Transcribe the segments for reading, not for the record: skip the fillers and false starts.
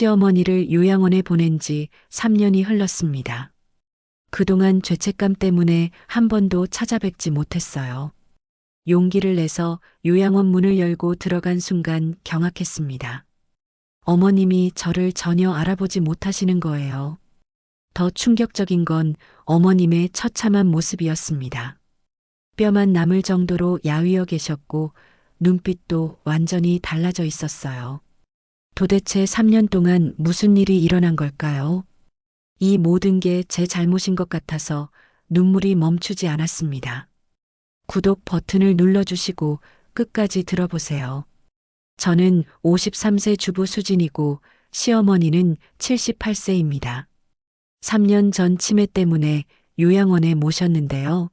시어머니를 요양원에 보낸 지 3년이 흘렀습니다. 그동안 죄책감 때문에 한 번도 찾아뵙지 못했어요. 용기를 내서 요양원 문을 열고 들어간 순간 경악했습니다. 어머님이 저를 전혀 알아보지 못하시는 거예요. 더 충격적인 건 어머님의 처참한 모습이었습니다. 뼈만 남을 정도로 야위어 계셨고 눈빛도 완전히 달라져 있었어요. 도대체 3년 동안 무슨 일이 일어난 걸까요? 이 모든 게 제 잘못인 것 같아서 눈물이 멈추지 않았습니다. 구독 버튼을 눌러주시고 끝까지 들어보세요. 저는 53세 주부 수진이고 시어머니는 78세입니다. 3년 전 치매 때문에 요양원에 모셨는데요.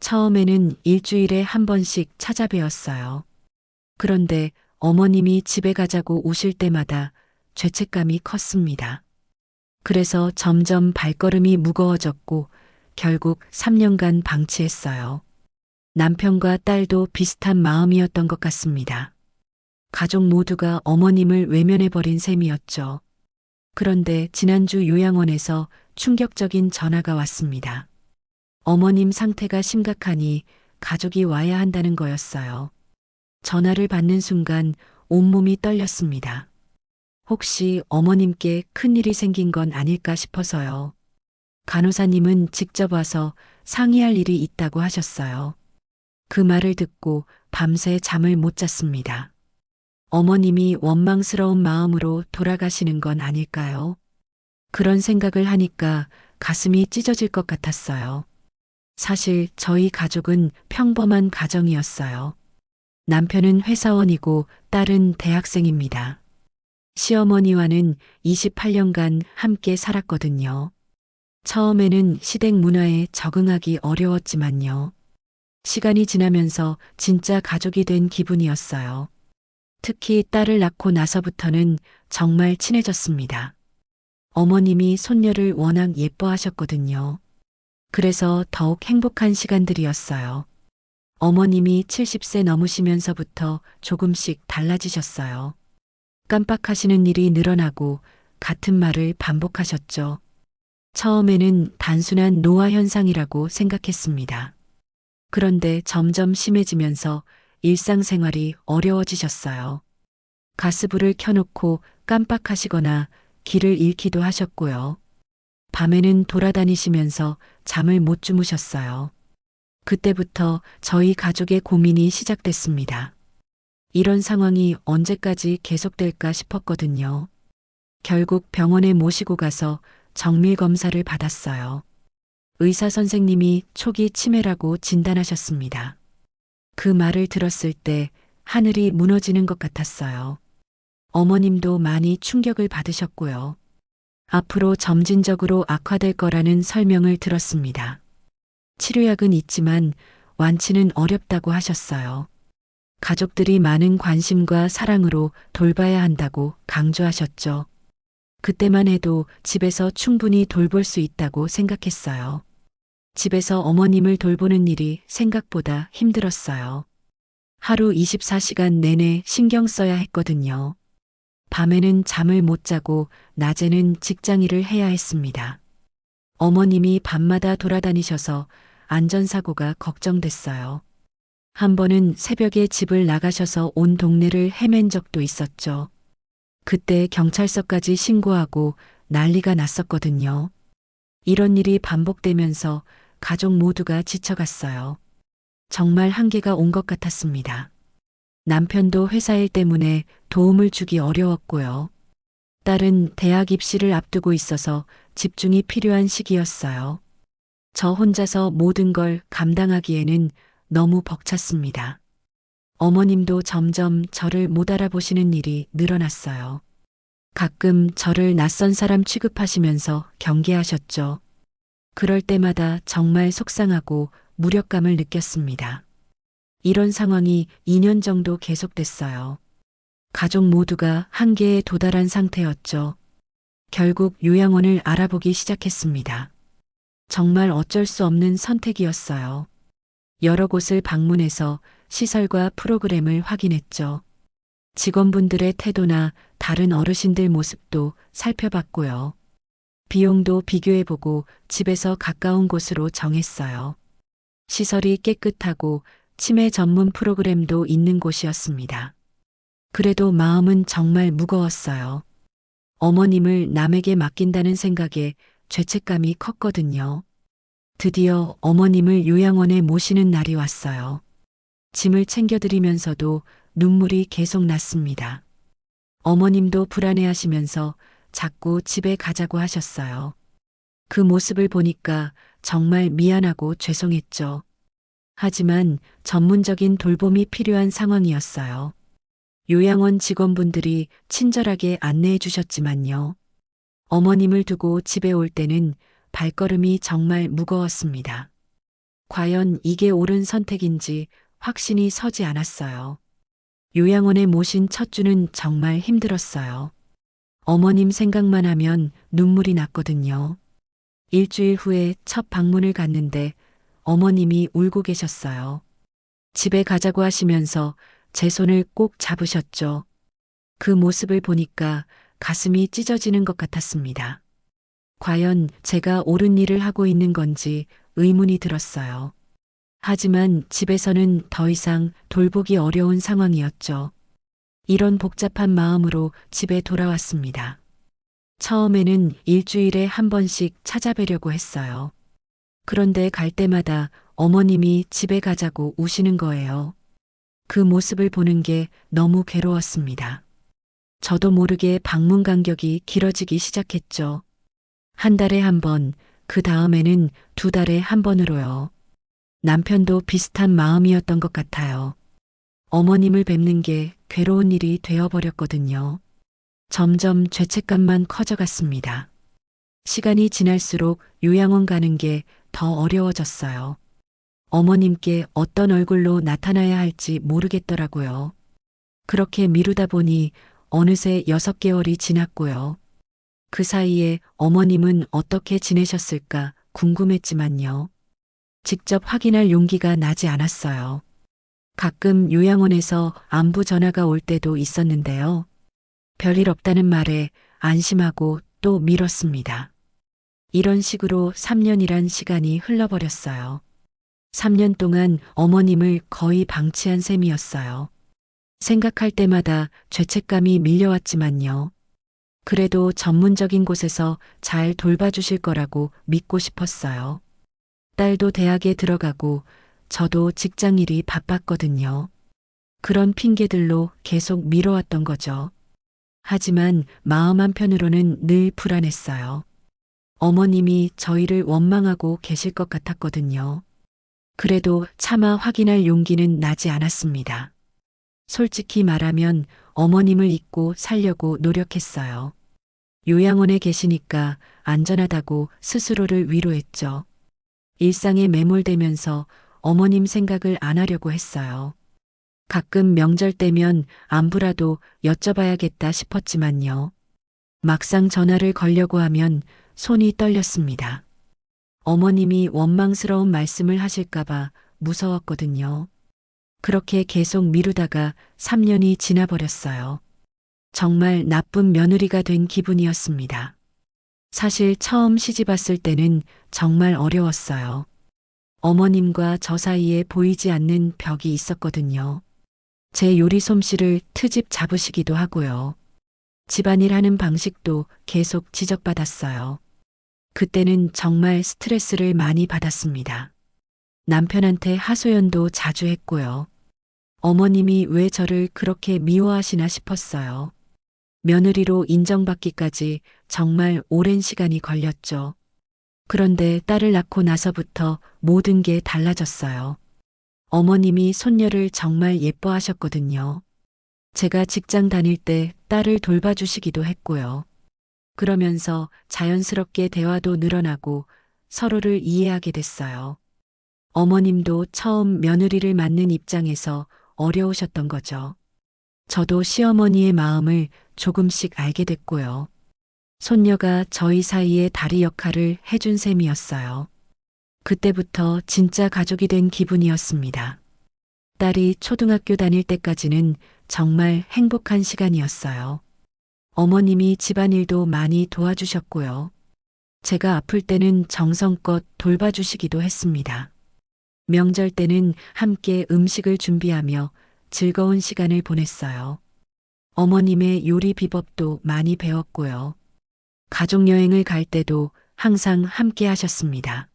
처음에는 일주일에 한 번씩 찾아뵈었어요. 그런데 어머님이 집에 가자고 오실 때마다 죄책감이 컸습니다. 그래서 점점 발걸음이 무거워졌고 결국 3년간 방치했어요. 남편과 딸도 비슷한 마음이었던 것 같습니다. 가족 모두가 어머님을 외면해버린 셈이었죠. 그런데 지난주 요양원에서 충격적인 전화가 왔습니다. 어머님 상태가 심각하니 가족이 와야 한다는 거였어요. 전화를 받는 순간 온몸이 떨렸습니다. 혹시 어머님께 큰일이 생긴 건 아닐까 싶어서요. 간호사님은 직접 와서 상의할 일이 있다고 하셨어요. 그 말을 듣고 밤새 잠을 못 잤습니다. 어머님이 원망스러운 마음으로 돌아가시는 건 아닐까요? 그런 생각을 하니까 가슴이 찢어질 것 같았어요. 사실 저희 가족은 평범한 가정이었어요. 남편은 회사원이고 딸은 대학생입니다. 시어머니와는 28년간 함께 살았거든요. 처음에는 시댁 문화에 적응하기 어려웠지만요. 시간이 지나면서 진짜 가족이 된 기분이었어요. 특히 딸을 낳고 나서부터는 정말 친해졌습니다. 어머님이 손녀를 워낙 예뻐하셨거든요. 그래서 더욱 행복한 시간들이었어요. 어머님이 70세 넘으시면서부터 조금씩 달라지셨어요. 깜빡하시는 일이 늘어나고 같은 말을 반복하셨죠. 처음에는 단순한 노화 현상이라고 생각했습니다. 그런데 점점 심해지면서 일상생활이 어려워지셨어요. 가스불을 켜놓고 깜빡하시거나 길을 잃기도 하셨고요. 밤에는 돌아다니시면서 잠을 못 주무셨어요. 그때부터 저희 가족의 고민이 시작됐습니다. 이런 상황이 언제까지 계속될까 싶었거든요. 결국 병원에 모시고 가서 정밀 검사를 받았어요. 의사 선생님이 초기 치매라고 진단하셨습니다. 그 말을 들었을 때 하늘이 무너지는 것 같았어요. 어머님도 많이 충격을 받으셨고요. 앞으로 점진적으로 악화될 거라는 설명을 들었습니다. 치료약은 있지만 완치는 어렵다고 하셨어요. 가족들이 많은 관심과 사랑으로 돌봐야 한다고 강조하셨죠. 그때만 해도 집에서 충분히 돌볼 수 있다고 생각했어요. 집에서 어머님을 돌보는 일이 생각보다 힘들었어요. 하루 24시간 내내 신경 써야 했거든요. 밤에는 잠을 못 자고 낮에는 직장 일을 해야 했습니다. 어머님이 밤마다 돌아다니셔서 안전사고가 걱정됐어요. 한 번은 새벽에 집을 나가셔서 온 동네를 헤맨 적도 있었죠. 그때 경찰서까지 신고하고 난리가 났었거든요. 이런 일이 반복되면서 가족 모두가 지쳐갔어요. 정말 한계가 온 것 같았습니다. 남편도 회사 일 때문에 도움을 주기 어려웠고요. 딸은 대학 입시를 앞두고 있어서 집중이 필요한 시기였어요. 저 혼자서 모든 걸 감당하기에는 너무 벅찼습니다. 어머님도 점점 저를 못 알아보시는 일이 늘어났어요. 가끔 저를 낯선 사람 취급하시면서 경계하셨죠. 그럴 때마다 정말 속상하고 무력감을 느꼈습니다. 이런 상황이 2년 정도 계속됐어요. 가족 모두가 한계에 도달한 상태였죠. 결국 요양원을 알아보기 시작했습니다. 정말 어쩔 수 없는 선택이었어요. 여러 곳을 방문해서 시설과 프로그램을 확인했죠. 직원분들의 태도나 다른 어르신들 모습도 살펴봤고요. 비용도 비교해보고 집에서 가까운 곳으로 정했어요. 시설이 깨끗하고 치매 전문 프로그램도 있는 곳이었습니다. 그래도 마음은 정말 무거웠어요. 어머님을 남에게 맡긴다는 생각에 죄책감이 컸거든요. 드디어 어머님을 요양원에 모시는 날이 왔어요. 짐을 챙겨드리면서도 눈물이 계속 났습니다. 어머님도 불안해하시면서 자꾸 집에 가자고 하셨어요. 그 모습을 보니까 정말 미안하고 죄송했죠. 하지만 전문적인 돌봄이 필요한 상황이었어요. 요양원 직원분들이 친절하게 안내해 주셨지만요. 어머님을 두고 집에 올 때는 발걸음이 정말 무거웠습니다. 과연 이게 옳은 선택인지 확신이 서지 않았어요. 요양원에 모신 첫 주는 정말 힘들었어요. 어머님 생각만 하면 눈물이 났거든요. 일주일 후에 첫 방문을 갔는데 어머님이 울고 계셨어요. 집에 가자고 하시면서 제 손을 꼭 잡으셨죠. 그 모습을 보니까 가슴이 찢어지는 것 같았습니다. 과연 제가 옳은 일을 하고 있는 건지 의문이 들었어요. 하지만 집에서는 더 이상 돌보기 어려운 상황이었죠. 이런 복잡한 마음으로 집에 돌아왔습니다. 처음에는 일주일에 한 번씩 찾아뵈려고 했어요. 그런데 갈 때마다 어머님이 집에 가자고 우시는 거예요. 그 모습을 보는 게 너무 괴로웠습니다. 저도 모르게 방문 간격이 길어지기 시작했죠. 한 달에 한 번, 그 다음에는 두 달에 한 번으로요. 남편도 비슷한 마음이었던 것 같아요. 어머님을 뵙는 게 괴로운 일이 되어버렸거든요. 점점 죄책감만 커져갔습니다. 시간이 지날수록 요양원 가는 게 더 어려워졌어요. 어머님께 어떤 얼굴로 나타나야 할지 모르겠더라고요. 그렇게 미루다 보니 어느새 6개월이 지났고요. 그 사이에 어머님은 어떻게 지내셨을까 궁금했지만요. 직접 확인할 용기가 나지 않았어요. 가끔 요양원에서 안부 전화가 올 때도 있었는데요. 별일 없다는 말에 안심하고 또 미뤘습니다. 이런 식으로 3년이란 시간이 흘러버렸어요. 3년 동안 어머님을 거의 방치한 셈이었어요. 생각할 때마다 죄책감이 밀려왔지만요. 그래도 전문적인 곳에서 잘 돌봐주실 거라고 믿고 싶었어요. 딸도 대학에 들어가고 저도 직장 일이 바빴거든요. 그런 핑계들로 계속 미뤄왔던 거죠. 하지만 마음 한편으로는 늘 불안했어요. 어머님이 저희를 원망하고 계실 것 같았거든요. 그래도 차마 확인할 용기는 나지 않았습니다. 솔직히 말하면 어머님을 잊고 살려고 노력했어요. 요양원에 계시니까 안전하다고 스스로를 위로했죠. 일상에 매몰되면서 어머님 생각을 안 하려고 했어요. 가끔 명절 때면 안부라도 여쭤봐야겠다 싶었지만요. 막상 전화를 걸려고 하면 손이 떨렸습니다. 어머님이 원망스러운 말씀을 하실까봐 무서웠거든요. 그렇게 계속 미루다가 3년이 지나버렸어요. 정말 나쁜 며느리가 된 기분이었습니다. 사실 처음 시집 왔을 때는 정말 어려웠어요. 어머님과 저 사이에 보이지 않는 벽이 있었거든요. 제 요리 솜씨를 트집 잡으시기도 하고요. 집안일 하는 방식도 계속 지적받았어요. 그때는 정말 스트레스를 많이 받았습니다. 남편한테 하소연도 자주 했고요. 어머님이 왜 저를 그렇게 미워하시나 싶었어요. 며느리로 인정받기까지 정말 오랜 시간이 걸렸죠. 그런데 딸을 낳고 나서부터 모든 게 달라졌어요. 어머님이 손녀를 정말 예뻐하셨거든요. 제가 직장 다닐 때 딸을 돌봐주시기도 했고요. 그러면서 자연스럽게 대화도 늘어나고 서로를 이해하게 됐어요. 어머님도 처음 며느리를 맡는 입장에서 어려우셨던 거죠. 저도 시어머니의 마음을 조금씩 알게 됐고요. 손녀가 저희 사이의 다리 역할을 해준 셈이었어요. 그때부터 진짜 가족이 된 기분이었습니다. 딸이 초등학교 다닐 때까지는 정말 행복한 시간이었어요. 어머님이 집안일도 많이 도와주셨고요. 제가 아플 때는 정성껏 돌봐주시기도 했습니다. 명절 때는 함께 음식을 준비하며 즐거운 시간을 보냈어요. 어머님의 요리 비법도 많이 배웠고요. 가족 여행을 갈 때도 항상 함께 하셨습니다.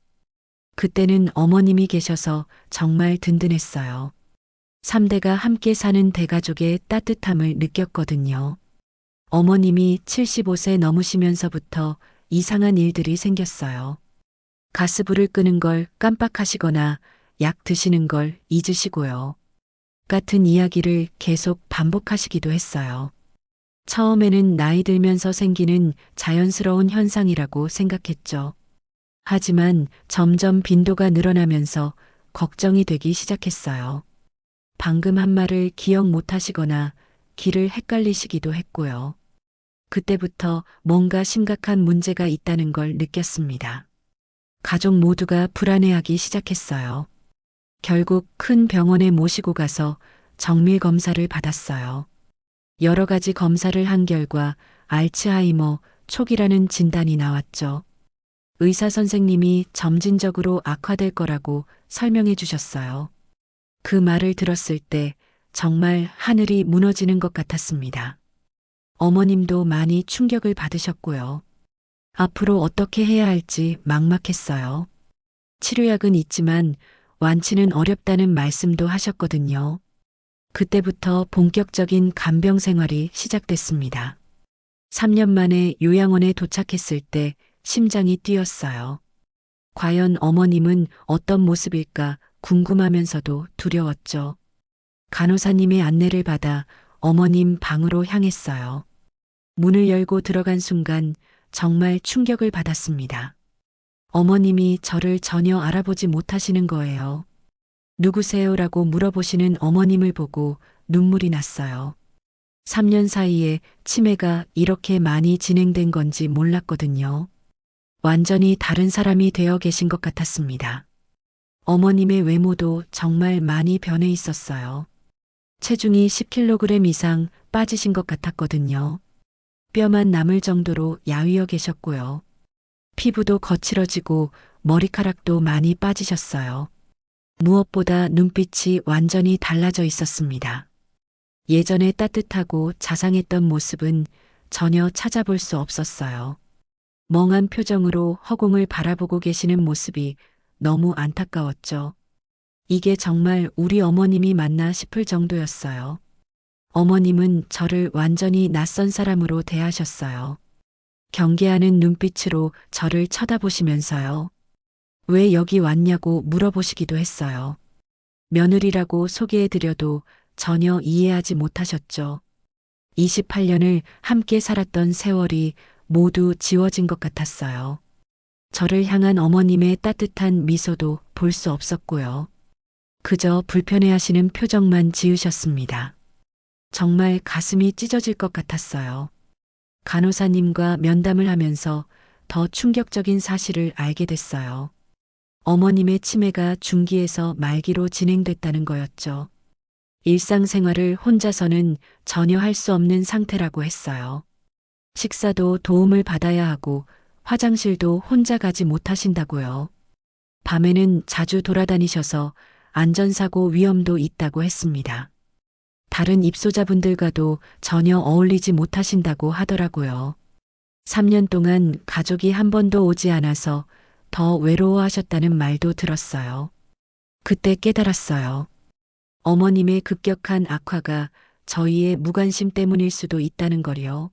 그때는 어머님이 계셔서 정말 든든했어요. 3대가 함께 사는 대가족의 따뜻함을 느꼈거든요. 어머님이 75세 넘으시면서부터 이상한 일들이 생겼어요. 가스불을 끄는 걸 깜빡하시거나 약 드시는 걸 잊으시고요. 같은 이야기를 계속 반복하시기도 했어요. 처음에는 나이 들면서 생기는 자연스러운 현상이라고 생각했죠. 하지만 점점 빈도가 늘어나면서 걱정이 되기 시작했어요. 방금 한 말을 기억 못 하시거나 길을 헷갈리시기도 했고요. 그때부터 뭔가 심각한 문제가 있다는 걸 느꼈습니다. 가족 모두가 불안해하기 시작했어요. 결국 큰 병원에 모시고 가서 정밀 검사를 받았어요. 여러 가지 검사를 한 결과 알츠하이머 초기라는 진단이 나왔죠. 의사 선생님이 점진적으로 악화될 거라고 설명해 주셨어요. 그 말을 들었을 때 정말 하늘이 무너지는 것 같았습니다. 어머님도 많이 충격을 받으셨고요. 앞으로 어떻게 해야 할지 막막했어요. 치료약은 있지만 완치는 어렵다는 말씀도 하셨거든요. 그때부터 본격적인 간병 생활이 시작됐습니다. 3년 만에 요양원에 도착했을 때 심장이 뛰었어요. 과연 어머님은 어떤 모습일까 궁금하면서도 두려웠죠. 간호사님의 안내를 받아 어머님 방으로 향했어요. 문을 열고 들어간 순간 정말 충격을 받았습니다. 어머님이 저를 전혀 알아보지 못하시는 거예요. 누구세요라고 물어보시는 어머님을 보고 눈물이 났어요. 3년 사이에 치매가 이렇게 많이 진행된 건지 몰랐거든요. 완전히 다른 사람이 되어 계신 것 같았습니다. 어머님의 외모도 정말 많이 변해 있었어요. 체중이 10kg 이상 빠지신 것 같았거든요. 뼈만 남을 정도로 야위어 계셨고요. 피부도 거칠어지고 머리카락도 많이 빠지셨어요. 무엇보다 눈빛이 완전히 달라져 있었습니다. 예전에 따뜻하고 자상했던 모습은 전혀 찾아볼 수 없었어요. 멍한 표정으로 허공을 바라보고 계시는 모습이 너무 안타까웠죠. 이게 정말 우리 어머님이 맞나 싶을 정도였어요. 어머님은 저를 완전히 낯선 사람으로 대하셨어요. 경계하는 눈빛으로 저를 쳐다보시면서요. 왜 여기 왔냐고 물어보시기도 했어요. 며느리라고 소개해드려도 전혀 이해하지 못하셨죠. 28년을 함께 살았던 세월이 모두 지워진 것 같았어요. 저를 향한 어머님의 따뜻한 미소도 볼 수 없었고요. 그저 불편해하시는 표정만 지으셨습니다. 정말 가슴이 찢어질 것 같았어요. 간호사님과 면담을 하면서 더 충격적인 사실을 알게 됐어요. 어머님의 치매가 중기에서 말기로 진행됐다는 거였죠. 일상생활을 혼자서는 전혀 할 수 없는 상태라고 했어요. 식사도 도움을 받아야 하고 화장실도 혼자 가지 못하신다고요. 밤에는 자주 돌아다니셔서 안전사고 위험도 있다고 했습니다. 다른 입소자분들과도 전혀 어울리지 못하신다고 하더라고요. 3년 동안 가족이 한 번도 오지 않아서 더 외로워하셨다는 말도 들었어요. 그때 깨달았어요. 어머님의 급격한 악화가 저희의 무관심 때문일 수도 있다는 거요.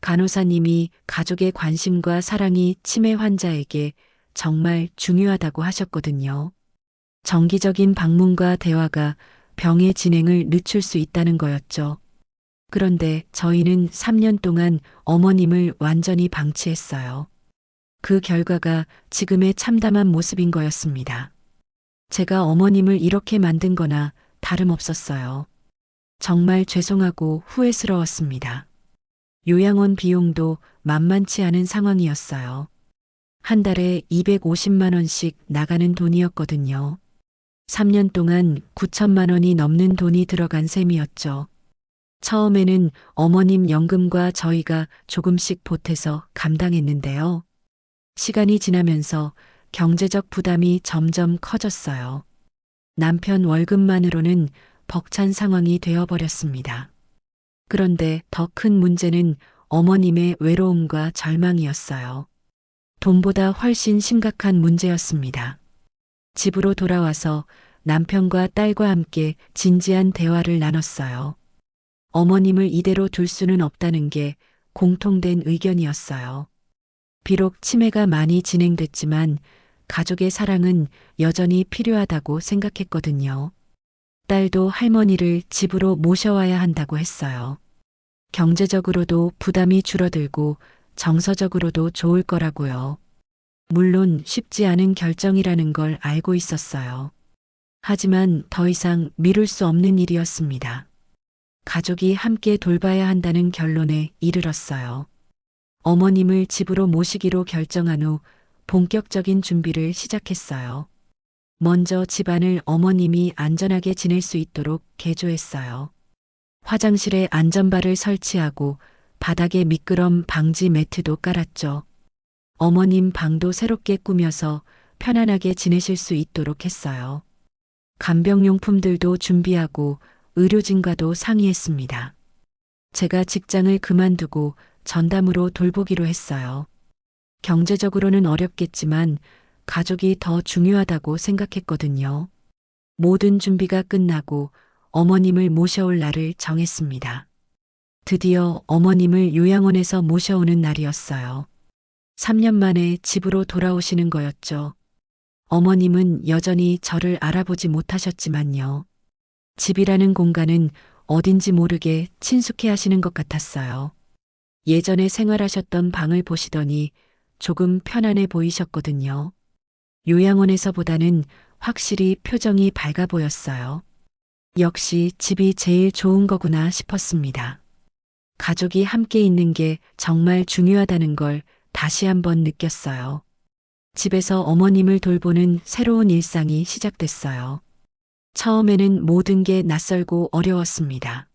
간호사님이 가족의 관심과 사랑이 치매 환자에게 정말 중요하다고 하셨거든요. 정기적인 방문과 대화가 병의 진행을 늦출 수 있다는 거였죠. 그런데 저희는 3년 동안 어머님을 완전히 방치했어요. 그 결과가 지금의 참담한 모습인 거였습니다. 제가 어머님을 이렇게 만든 거나 다름없었어요. 정말 죄송하고 후회스러웠습니다. 요양원 비용도 만만치 않은 상황이었어요. 한 달에 250만 원씩 나가는 돈이었거든요. 3년 동안 9천만 원이 넘는 돈이 들어간 셈이었죠. 처음에는 어머님 연금과 저희가 조금씩 보태서 감당했는데요. 시간이 지나면서 경제적 부담이 점점 커졌어요. 남편 월급만으로는 벅찬 상황이 되어버렸습니다. 그런데 더 큰 문제는 어머님의 외로움과 절망이었어요. 돈보다 훨씬 심각한 문제였습니다. 집으로 돌아와서 남편과 딸과 함께 진지한 대화를 나눴어요. 어머님을 이대로 둘 수는 없다는 게 공통된 의견이었어요. 비록 치매가 많이 진행됐지만 가족의 사랑은 여전히 필요하다고 생각했거든요. 딸도 할머니를 집으로 모셔와야 한다고 했어요. 경제적으로도 부담이 줄어들고 정서적으로도 좋을 거라고요. 물론 쉽지 않은 결정이라는 걸 알고 있었어요. 하지만 더 이상 미룰 수 없는 일이었습니다. 가족이 함께 돌봐야 한다는 결론에 이르렀어요. 어머님을 집으로 모시기로 결정한 후 본격적인 준비를 시작했어요. 먼저 집안을 어머님이 안전하게 지낼 수 있도록 개조했어요. 화장실에 안전바를 설치하고 바닥에 미끄럼 방지 매트도 깔았죠. 어머님 방도 새롭게 꾸며서 편안하게 지내실 수 있도록 했어요. 간병용품들도 준비하고 의료진과도 상의했습니다. 제가 직장을 그만두고 전담으로 돌보기로 했어요. 경제적으로는 어렵겠지만 가족이 더 중요하다고 생각했거든요. 모든 준비가 끝나고 어머님을 모셔올 날을 정했습니다. 드디어 어머님을 요양원에서 모셔오는 날이었어요. 3년 만에 집으로 돌아오시는 거였죠. 어머님은 여전히 저를 알아보지 못하셨지만요. 집이라는 공간은 어딘지 모르게 친숙해 하시는 것 같았어요. 예전에 생활하셨던 방을 보시더니 조금 편안해 보이셨거든요. 요양원에서보다는 확실히 표정이 밝아 보였어요. 역시 집이 제일 좋은 거구나 싶었습니다. 가족이 함께 있는 게 정말 중요하다는 걸 다시 한번 느꼈어요. 집에서 어머님을 돌보는 새로운 일상이 시작됐어요. 처음에는 모든 게 낯설고 어려웠습니다.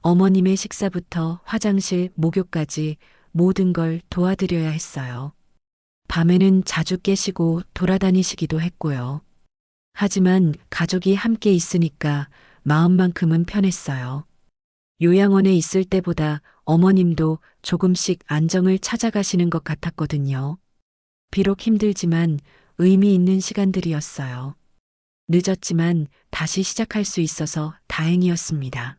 어머님의 식사부터 화장실, 목욕까지 모든 걸 도와드려야 했어요. 밤에는 자주 깨시고 돌아다니시기도 했고요. 하지만 가족이 함께 있으니까 마음만큼은 편했어요. 요양원에 있을 때보다 어머님도 조금씩 안정을 찾아가시는 것 같았거든요. 비록 힘들지만 의미 있는 시간들이었어요. 늦었지만 다시 시작할 수 있어서 다행이었습니다.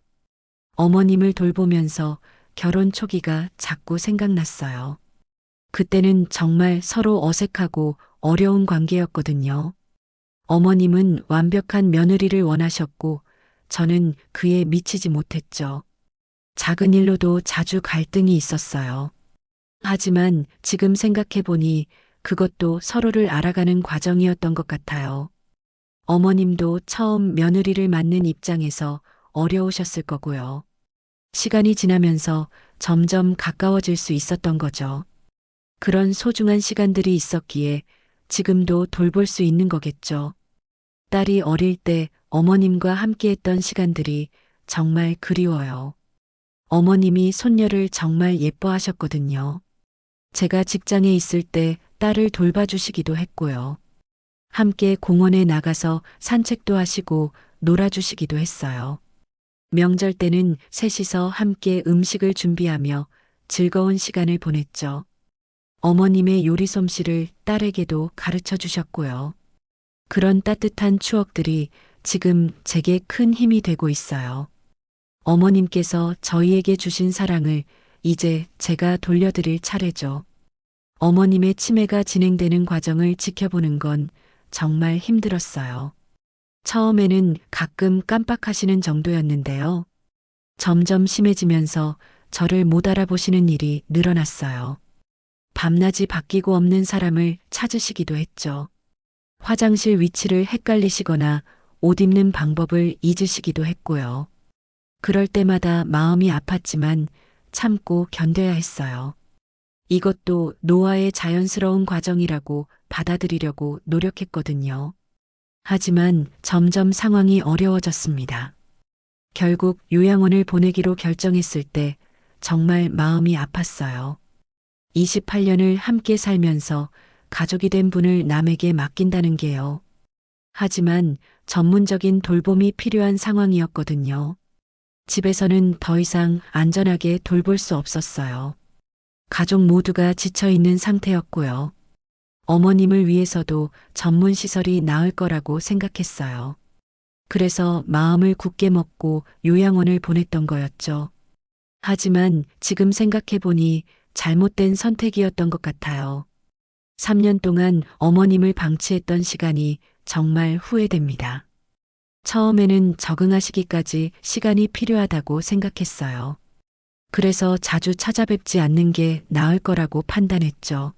어머님을 돌보면서 결혼 초기가 자꾸 생각났어요. 그때는 정말 서로 어색하고 어려운 관계였거든요. 어머님은 완벽한 며느리를 원하셨고 저는 그에 미치지 못했죠. 작은 일로도 자주 갈등이 있었어요. 하지만 지금 생각해보니 그것도 서로를 알아가는 과정이었던 것 같아요. 어머님도 처음 며느리를 맡는 입장에서 어려우셨을 거고요. 시간이 지나면서 점점 가까워질 수 있었던 거죠. 그런 소중한 시간들이 있었기에 지금도 돌볼 수 있는 거겠죠. 딸이 어릴 때 어머님과 함께했던 시간들이 정말 그리워요. 어머님이 손녀를 정말 예뻐하셨거든요. 제가 직장에 있을 때 딸을 돌봐주시기도 했고요. 함께 공원에 나가서 산책도 하시고 놀아주시기도 했어요. 명절 때는 셋이서 함께 음식을 준비하며 즐거운 시간을 보냈죠. 어머님의 요리 솜씨를 딸에게도 가르쳐 주셨고요. 그런 따뜻한 추억들이 지금 제게 큰 힘이 되고 있어요. 어머님께서 저희에게 주신 사랑을 이제 제가 돌려드릴 차례죠. 어머님의 치매가 진행되는 과정을 지켜보는 건 정말 힘들었어요. 처음에는 가끔 깜빡하시는 정도였는데요. 점점 심해지면서 저를 못 알아보시는 일이 늘어났어요. 밤낮이 바뀌고 없는 사람을 찾으시기도 했죠. 화장실 위치를 헷갈리시거나 옷 입는 방법을 잊으시기도 했고요. 그럴 때마다 마음이 아팠지만 참고 견뎌야 했어요. 이것도 노화의 자연스러운 과정이라고 받아들이려고 노력했거든요. 하지만 점점 상황이 어려워졌습니다. 결국 요양원을 보내기로 결정했을 때 정말 마음이 아팠어요. 28년을 함께 살면서 가족이 된 분을 남에게 맡긴다는 게요. 하지만 전문적인 돌봄이 필요한 상황이었거든요. 집에서는 더 이상 안전하게 돌볼 수 없었어요. 가족 모두가 지쳐 있는 상태였고요. 어머님을 위해서도 전문 시설이 나을 거라고 생각했어요. 그래서 마음을 굳게 먹고 요양원을 보냈던 거였죠. 하지만 지금 생각해보니 잘못된 선택이었던 것 같아요. 3년 동안 어머님을 방치했던 시간이 정말 후회됩니다. 처음에는 적응하시기까지 시간이 필요하다고 생각했어요. 그래서 자주 찾아뵙지 않는 게 나을 거라고 판단했죠.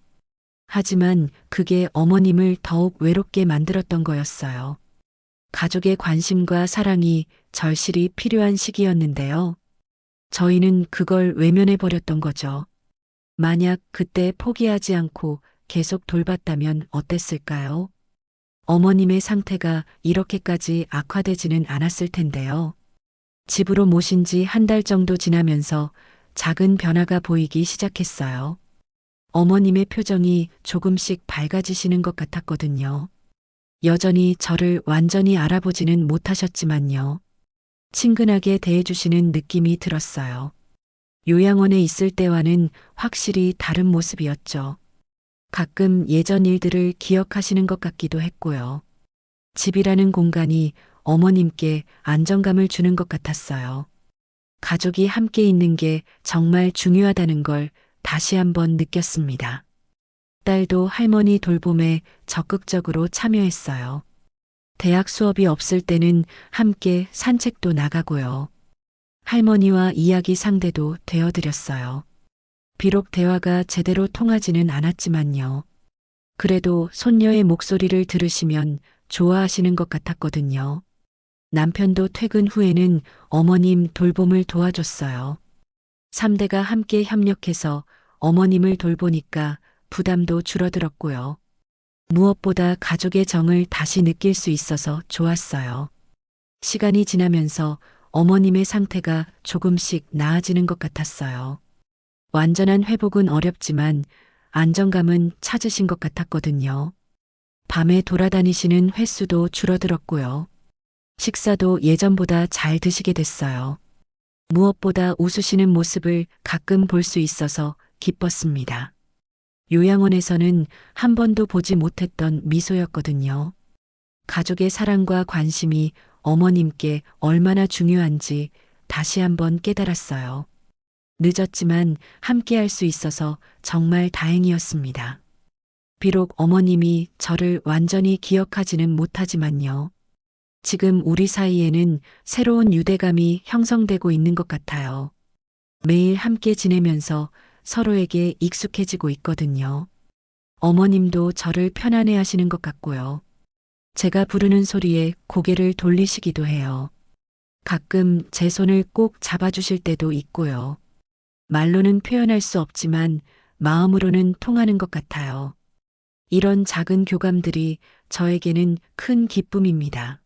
하지만 그게 어머님을 더욱 외롭게 만들었던 거였어요. 가족의 관심과 사랑이 절실히 필요한 시기였는데요. 저희는 그걸 외면해 버렸던 거죠. 만약 그때 포기하지 않고 계속 돌봤다면 어땠을까요? 어머님의 상태가 이렇게까지 악화되지는 않았을 텐데요. 집으로 모신 지 한 달 정도 지나면서 작은 변화가 보이기 시작했어요. 어머님의 표정이 조금씩 밝아지시는 것 같았거든요. 여전히 저를 완전히 알아보지는 못하셨지만요. 친근하게 대해주시는 느낌이 들었어요. 요양원에 있을 때와는 확실히 다른 모습이었죠. 가끔 예전 일들을 기억하시는 것 같기도 했고요. 집이라는 공간이 어머님께 안정감을 주는 것 같았어요. 가족이 함께 있는 게 정말 중요하다는 걸 다시 한번 느꼈습니다. 딸도 할머니 돌봄에 적극적으로 참여했어요. 대학 수업이 없을 때는 함께 산책도 나가고요. 할머니와 이야기 상대도 되어드렸어요. 비록 대화가 제대로 통하지는 않았지만요. 그래도 손녀의 목소리를 들으시면 좋아하시는 것 같았거든요. 남편도 퇴근 후에는 어머님 돌봄을 도와줬어요. 3대가 함께 협력해서 어머님을 돌보니까 부담도 줄어들었고요. 무엇보다 가족의 정을 다시 느낄 수 있어서 좋았어요. 시간이 지나면서 어머님의 상태가 조금씩 나아지는 것 같았어요. 완전한 회복은 어렵지만 안정감은 찾으신 것 같았거든요. 밤에 돌아다니시는 횟수도 줄어들었고요. 식사도 예전보다 잘 드시게 됐어요. 무엇보다 웃으시는 모습을 가끔 볼 수 있어서 기뻤습니다. 요양원에서는 한 번도 보지 못했던 미소였거든요. 가족의 사랑과 관심이 어머님께 얼마나 중요한지 다시 한번 깨달았어요. 늦었지만 함께 할 수 있어서 정말 다행이었습니다. 비록 어머님이 저를 완전히 기억하지는 못하지만요. 지금 우리 사이에는 새로운 유대감이 형성되고 있는 것 같아요. 매일 함께 지내면서 서로에게 익숙해지고 있거든요. 어머님도 저를 편안해 하시는 것 같고요. 제가 부르는 소리에 고개를 돌리시기도 해요. 가끔 제 손을 꼭 잡아주실 때도 있고요. 말로는 표현할 수 없지만 마음으로는 통하는 것 같아요. 이런 작은 교감들이 저에게는 큰 기쁨입니다.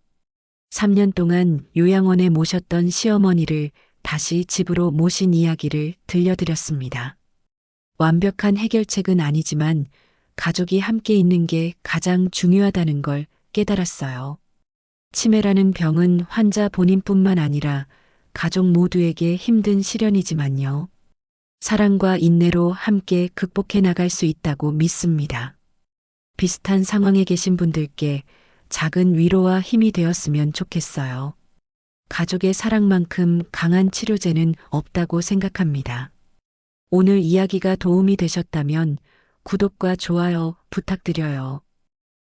3년 동안 요양원에 모셨던 시어머니를 다시 집으로 모신 이야기를 들려드렸습니다. 완벽한 해결책은 아니지만 가족이 함께 있는 게 가장 중요하다는 걸 깨달았어요. 치매라는 병은 환자 본인뿐만 아니라 가족 모두에게 힘든 시련이지만요. 사랑과 인내로 함께 극복해 나갈 수 있다고 믿습니다. 비슷한 상황에 계신 분들께 작은 위로와 힘이 되었으면 좋겠어요. 가족의 사랑만큼 강한 치료제는 없다고 생각합니다. 오늘 이야기가 도움이 되셨다면 구독과 좋아요 부탁드려요.